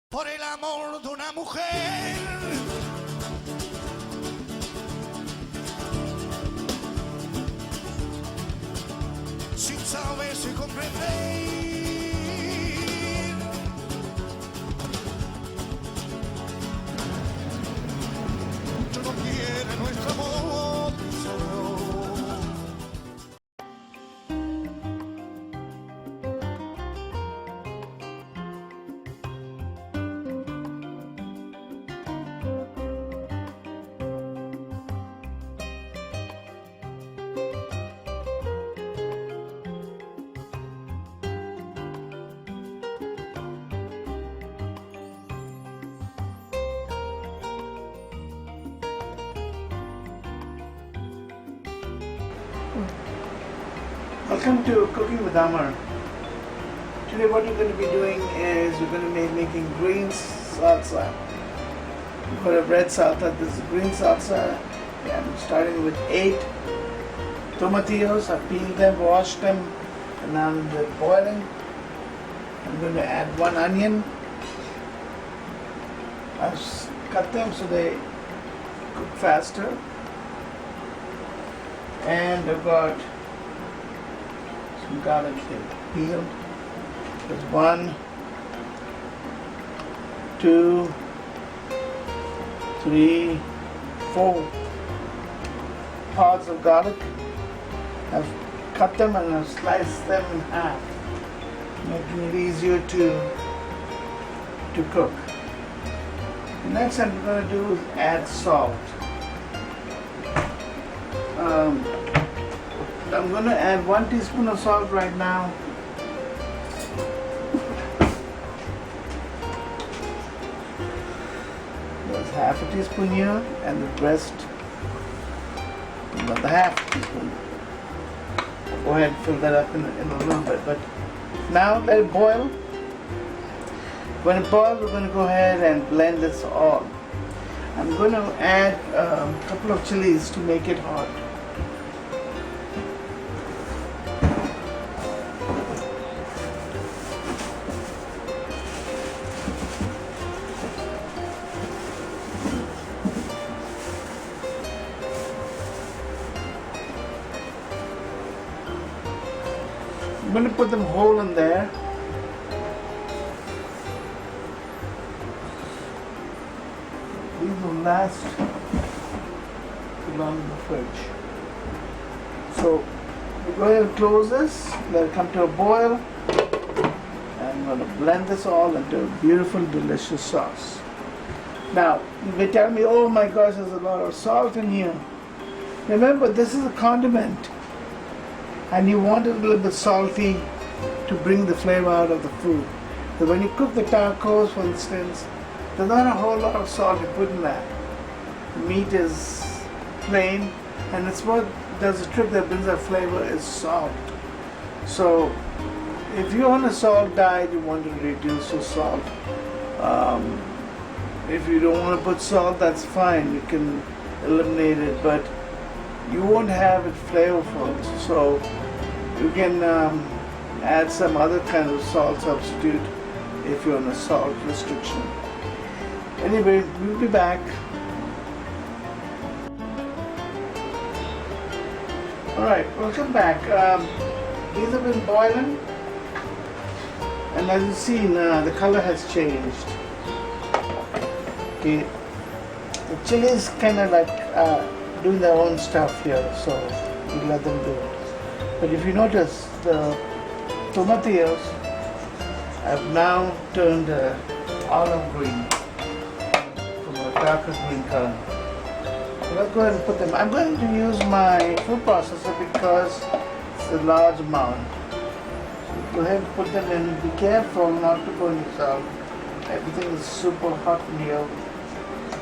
Por el amor de una mujer. Sin saberse comprender. Mucho no quiere nuestro amor, Señor. Welcome to Cooking with Amar. Today what we're going to be doing is we're going to be making green salsa. We've got a red salsa, this is green salsa. I'm starting with 8 tomatillos. I peeled them, washed them, and now they're boiling. I'm going to add 1 onion. I've cut them so they cook faster. And I've got some garlic here, peeled. There's 1, 2, 3, 4 pods of garlic. I've cut them and I've sliced them in half, making it easier to cook. The next thing I'm going to do is add salt. I'm going to add 1 teaspoon of salt right now. There's half a teaspoon here, and the rest, another half teaspoon. Go ahead and fill that up in a little bit. But now let it boil. When it boils, we're going to go ahead and blend this all. I'm going to add a couple of chilies to make it hot. I'm going to put them whole in there. These will last too long in the fridge. So we go ahead and close this, let it come to a boil, and I'm going to blend this all into a beautiful, delicious sauce. Now, you may tell me, oh my gosh, there's a lot of salt in here. Remember, this is a condiment, and you want it a little bit salty to bring the flavor out of the food. So when you cook the tacos, for instance, there's not a whole lot of salt you put in that. The meat is plain, and it's what does the trick that brings that flavor is salt. So if you're on a salt diet, you want to reduce your salt. If you don't want to put salt, that's fine, you can eliminate it, but you won't have it flavorful. So you can add some other kind of salt substitute if you're on a salt restriction. Anyway, we'll be back. Alright, welcome back. These have been boiling, and as you've seen, the color has changed. Okay, the chilies kind of like doing their own stuff here, so we let them do it. But if you notice, the tomatillos have now turned olive green from a darker green color. So let's go ahead and put them. I'm going to use my food processor because it's a large amount. So go ahead and put them in. Be careful not to burn yourself. Everything is super hot in here,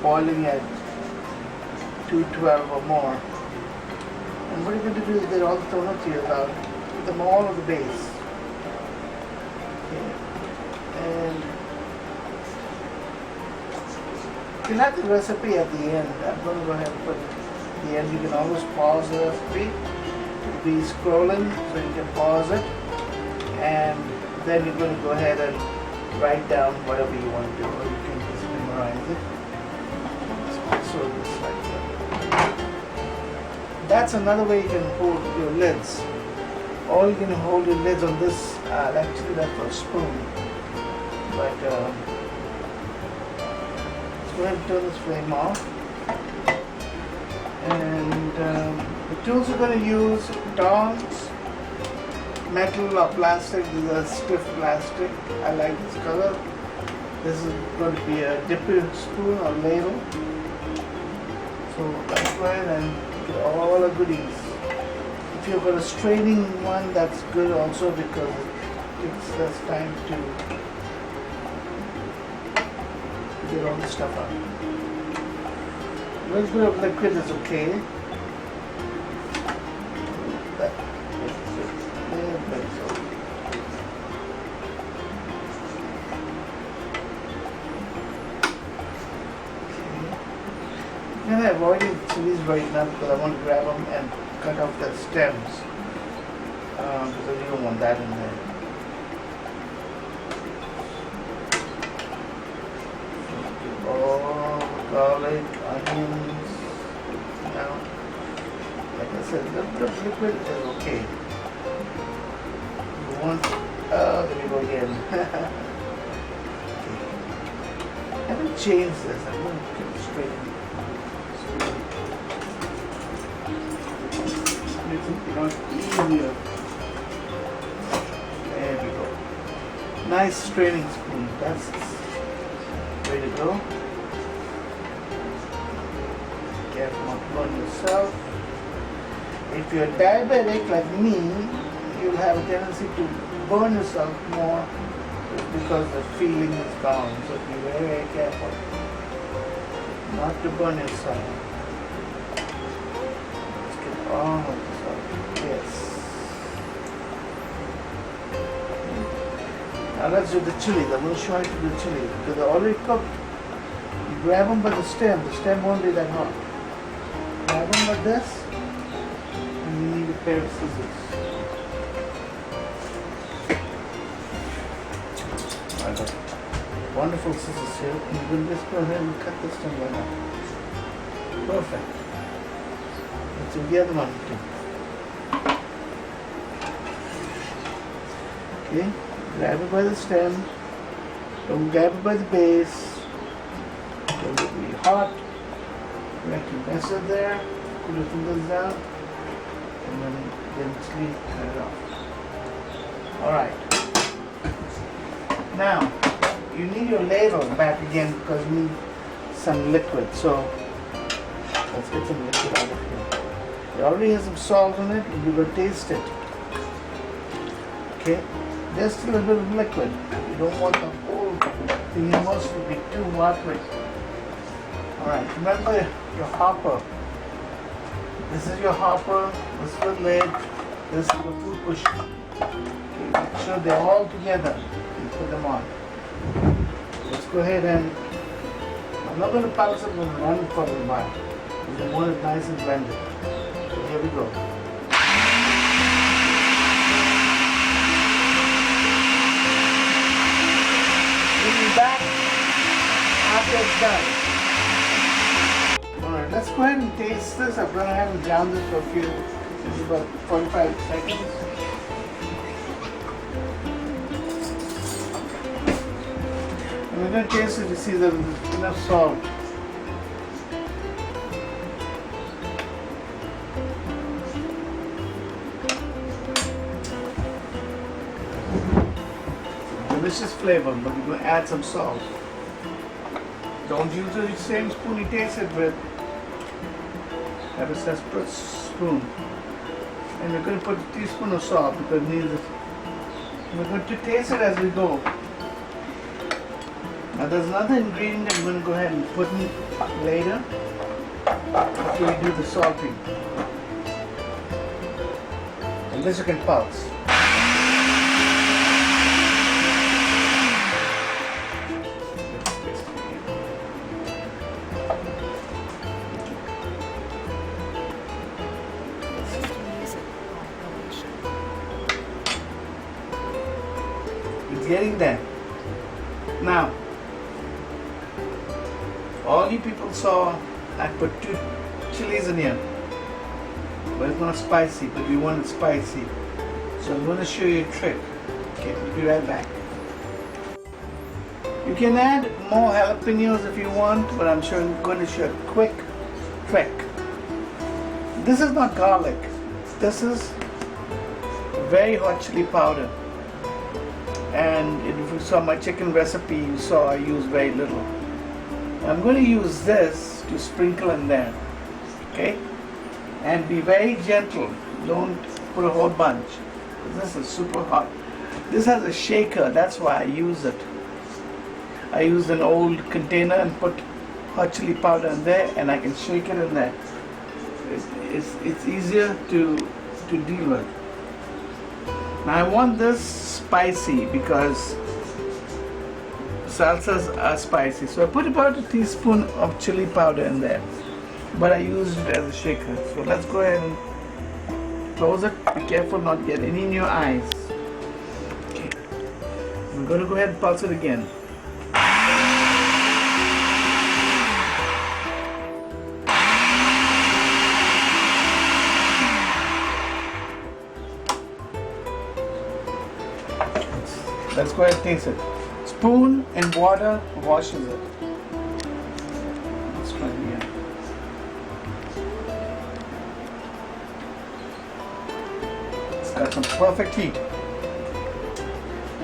boiling at 212 or more. And what you're going to do is get all the tomatillos out, put them all on the base. Okay. And you'll have the recipe at the end. I'm going to go ahead and put it at the end. You can always pause the recipe. It'll be scrolling, so you can pause it. And then you're going to go ahead and write down whatever you want to do, or you can just memorize it. So this right there. That's another way you can hold your lids. Or you can hold your lids on this. Actually, that's for a spoon. But let's go ahead and turn this flame off. And the tools we're going to use: tongs, metal or plastic. This is a stiff plastic. I like this color. This is going to be a dipping spoon or ladle. So let's go ahead and get all the goodies. If you've got a straining one, that's good also because it takes less time to get all the stuff out. A little bit of liquid is okay. That is so. I'm avoiding chilies right now because I want to grab them and cut off the stems because you don't want that in there. Oh, garlic, onions. Now, like I said, a little bit of liquid is okay. You want, there we go again. I haven't changed this. I'm going to keep it straight in. Easier. There we go. Nice straining spoon. That's way to go. Careful not to burn yourself. If you're diabetic like me, you'll have a tendency to burn yourself more because the feeling is gone. So be very, very careful not to burn yourself. Let's get all of this out. Yes. Now let's do the chilies. I'm going to show you to do the chilies because they're already cooked. You grab them by the stem. The stem won't be that hot. Grab them like this, and you need a pair of scissors. I got wonderful scissors here. And you can just go ahead and cut this stem like that. Perfect. Let's do the other one too. Okay, grab it by the stem, don't grab it by the base, it will be hot, you have to mess it there, put your fingers down, and then gently cut it off. Alright, now you need your ladle back again because you need some liquid, so let's get some liquid out of here. It already has some salt in it, and you will taste it. Okay. Just a little bit of liquid. You don't want the whole thing almost to be too watery. Alright, remember your hopper. This is your hopper, this is the lid, this is the food pusher. Okay, make sure they're all together and put them on. Let's go ahead and, I'm not going to pulse it, I'm going to run it for a while. We want it nice and blended. So here we go. Back after it's done. Alright, let's go ahead and taste this. I'm going to have it down this for a few, about 45 seconds. And we're going to taste it to see that there's enough salt. Delicious flavor, but we're going to add some salt. Don't use the same spoon you taste it with. Have a separate spoon. And we're going to put a teaspoon of salt because it needs it. We're going to taste it as we go. Now there's another ingredient that we're going to go ahead and put in later after we do the salting. And this you can pulse. It's getting there. Now, all you people saw I put 2 chilies in here, but it's not spicy, but we want it spicy. So I'm going to show you a trick. Okay, we'll be right back. You can add more jalapenos if you want, but I'm going to show a quick trick. This is not garlic. This is very hot chili powder. And if you saw my chicken recipe, you saw I use very little. I'm going to use this to sprinkle in there. Okay? And be very gentle. Don't put a whole bunch. This is super hot. This has a shaker, that's why I use it. I used an old container and put hot chili powder in there, and I can shake it in there. It's easier to deal with. Now I want this spicy because salsas are spicy. So I put about a teaspoon of chili powder in there, but I used it as a shaker. So let's go ahead and close it. Be careful not to get any in your eyes. Okay. I'm going to go ahead and pulse it again. Let's go ahead and taste it. Spoon and water washes it. Let's try it again. It's got some perfect heat.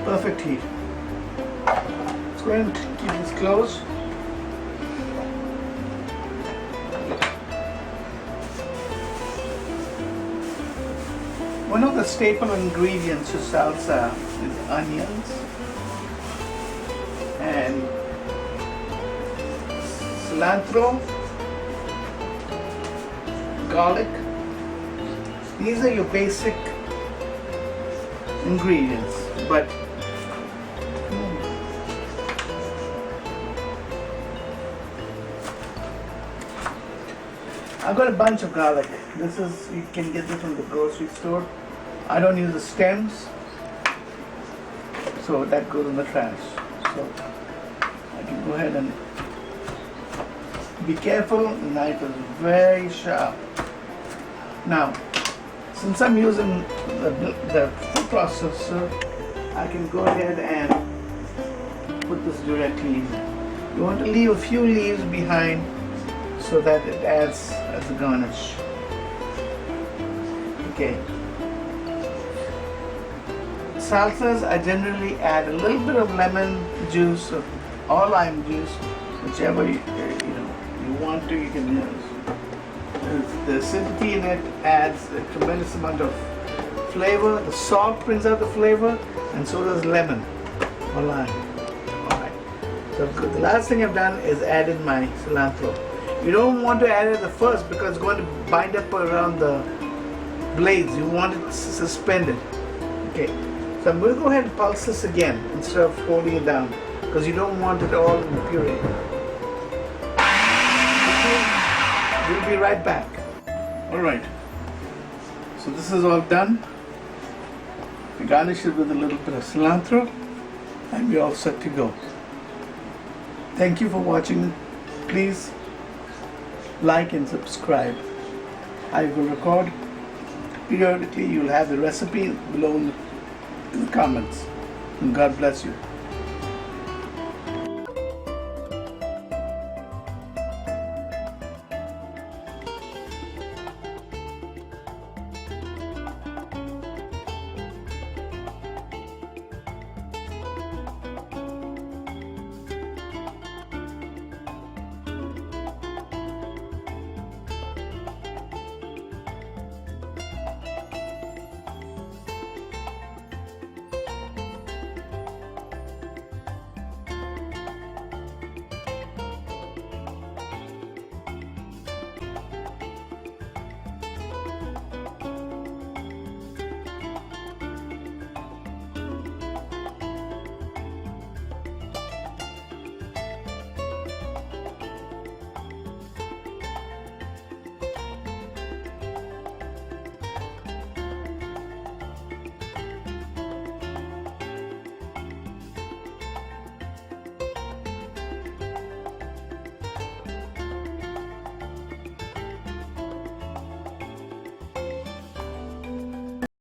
Perfect heat. Let's go ahead and keep this closed. One of the staple ingredients to salsa is onions and cilantro, garlic. These are your basic ingredients, but I've got a bunch of garlic. This is, you can get this from the grocery store. I don't use the stems, so that goes in the trash. So I can go ahead and be careful. The knife is very sharp. Now, since I'm using the food processor, I can go ahead and put this directly in. You want to leave a few leaves behind so that it adds as a garnish. Okay. Salsas, I generally add a little bit of lemon juice or lime juice, whichever you want to, you can use. The acidity in it adds a tremendous amount of flavor. The salt brings out the flavor, and so does lemon or lime. Alright. So the last thing I've done is added my cilantro. You don't want to add it at the first because it's going to bind up around the blades. You want it suspended. Okay. So I'm going to go ahead and pulse this again instead of holding it down because you don't want it all in the puree. We'll be right back. Alright. So this is all done. We garnish it with a little bit of cilantro and we're all set to go. Thank you for watching. Please like and subscribe. I will record periodically. You'll have the recipe below in the comments. And God bless you.